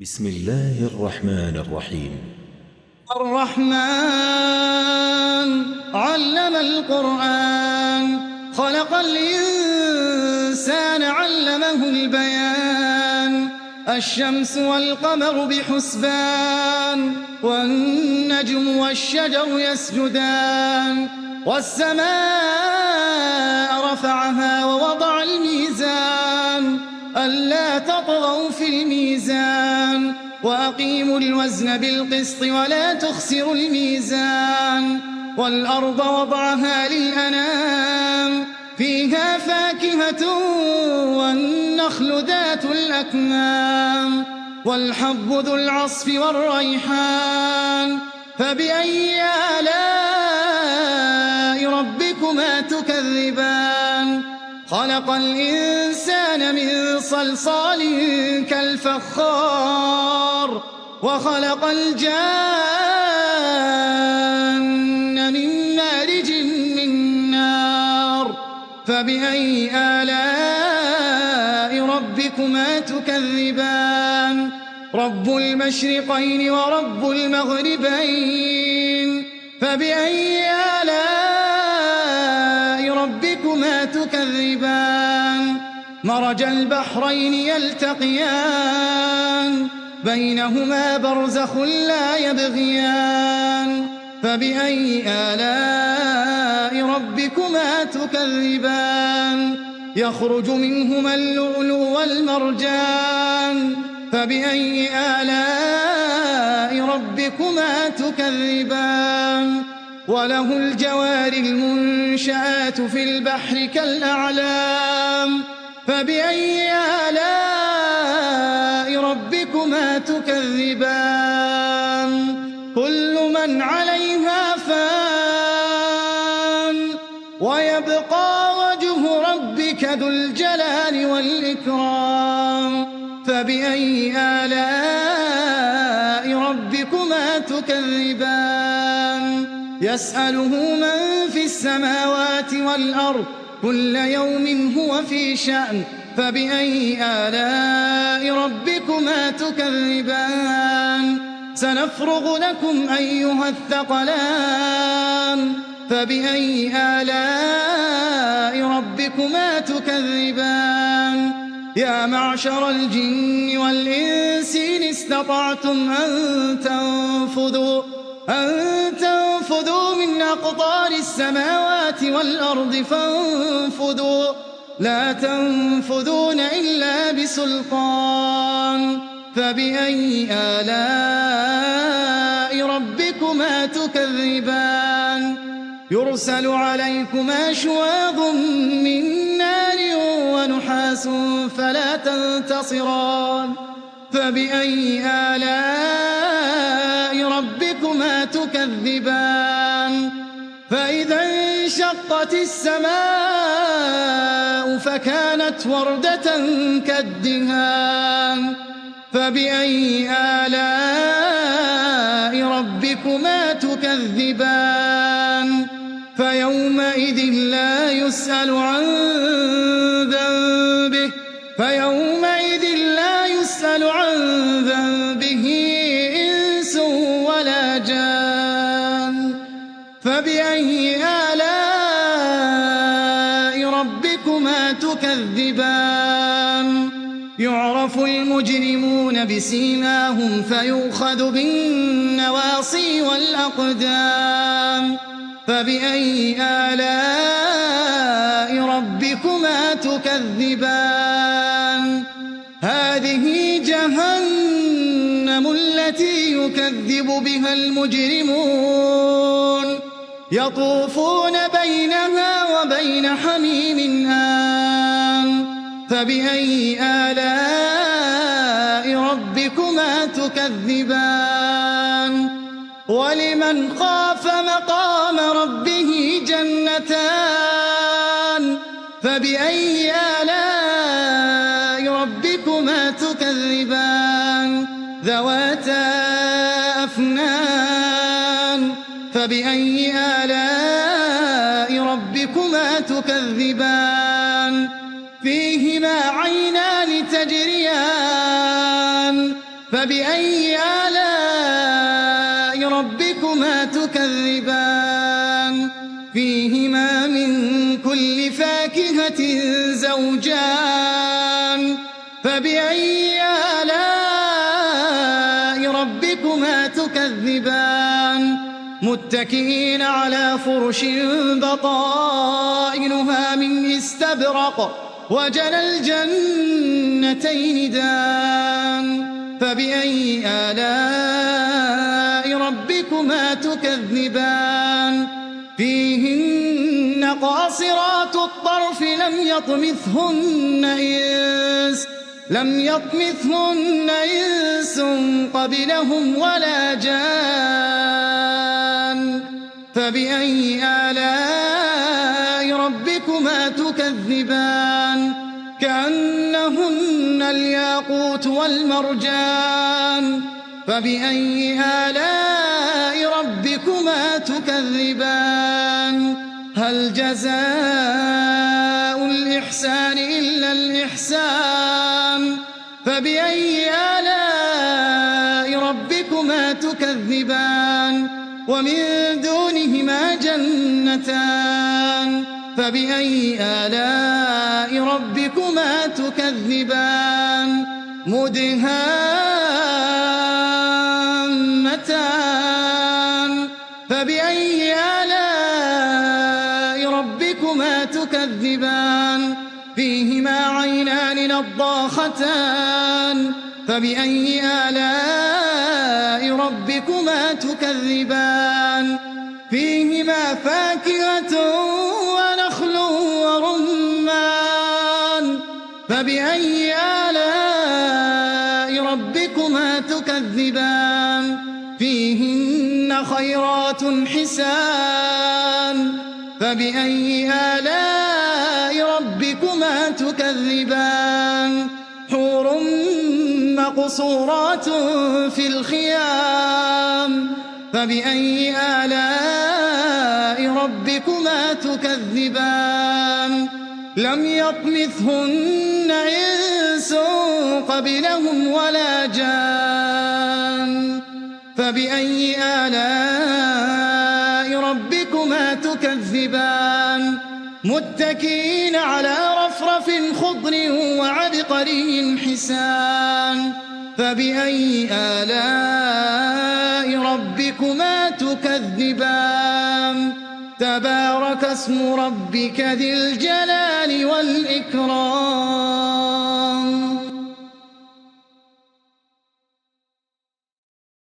بسم الله الرحمن الرحيم. الرحمن علم القرآن خلق الإنسان علمه البيان. الشمس والقمر بحسبان والنجم والشجر يسجدان. والسماء رفعها ووضع الميزان ألا تطغوا في الميزان وأقيموا الوزن بالقسط ولا تخسروا الميزان. والأرض وضعها للأنام فيها فاكهة والنخل ذات الأكمام والحب ذو العصف والريحان. فبأي آلاء ربكما تكذبان؟ خلق الإنسان من صلصال كالفخار وخلق الجان من مارج من نار. فبأي آلاء ربكما تكذبان؟ رب المشرقين ورب المغربين. فبأي آلاء ربكما تكذبان؟ مرج البحرين يلتقيان بينهما برزخ لا يبغيان. فبأي آلاء ربكما تكذبان؟ يخرج منهما اللؤلؤ والمرجان. فبأي آلاء ربكما تكذبان؟ وله الجوار المنشآت في البحر كالأعلام. فبأي آلاء ربكما تكذبان؟ كل من عليها فان ويبقى وجه ربك ذو الجلال والإكرام. فبأي آلاء ربكما تكذبان؟ يسأله من في السماوات والأرض كل يوم هو في شأن. فبأي آلاء ربكما تكذبان؟ سنفرغ لكم أيها الثقلان. فبأي آلاء ربكما تكذبان؟ يا معشر الجن والإنس إن استطعتم أن تنفذوا من أقطار السماوات والأرض فانفذوا لا تنفذون إلا بسلطان. فبأي آلاء ربكما تكذبان؟ يرسل عليكما شواظ من نار ونحاس فلا تنتصران. فبأي آلاء ربكما تكذبان؟ فإذا انشقت السماء فكانت وردة كالدهان. فبأي آلاء ربكما تكذبان؟ فيومئذ لا يسأل عن ذنبه إنس ولا جان. فبأي آلاء ربكما تكذبان؟ يعرف المجرمون بسيماهم فيؤخذ بالنواصي والأقدام. فبأي آلاء ربكما تكذبان؟ هذه جهنم التي يكذب بها المجرمون يطوفون بينها وبين حميم آن. فبأي آلاء ربكما تكذبان؟ ولمن خاف مقام ربه جنتان. فبأي آلاء ربكما تكذبان؟ ذواتا أفنان. فبأي آلاء ربكما تكذبان؟ فيهما عينان تجريان. فبأي آلاء ربكما تكذبان فيهما من كل فاكهة زوجان فبأي آلاء ربكما تكذبان متكئين على فرش بطائنها من استبرق وجنى الجنتين دان فبأي آلاء ربكما تكذبان فيهن قاصرات الطرف لم يطمثهن إنس قبلهم ولا جان فبأي آلاء ربكما تكذبان كأنهن الياقوت والمرجان فبأي آلاء ربكما تكذبان هل جزاء الإحسان إلا الإحسان فبأي آلاء ربكما تكذبان ومن دونهما جنتان فبأي آلاء ربكما تكذبان مدهامتان فبأي آلاء ربكما تكذبان فيهما عينان نضاختان فبأي آلاء ربكما تكذبان فيهما فاكهة ونخل ورمان فبأي آلاء ربكما تكذبان فيهن خيرات حسان فبأي آلاء ربكما تكذبان حور مقصورات في الخيام فبأي آلاء ربكما تكذبان لم يطمثهن إنس قبلهم ولا جان فبأي آلاء ربكما تكذبان متكئين على رفرف خضر وعبقري حسان فبأي آلاء ربكما تكذبان تبارك اسم ربك ذي الجلال والإكرام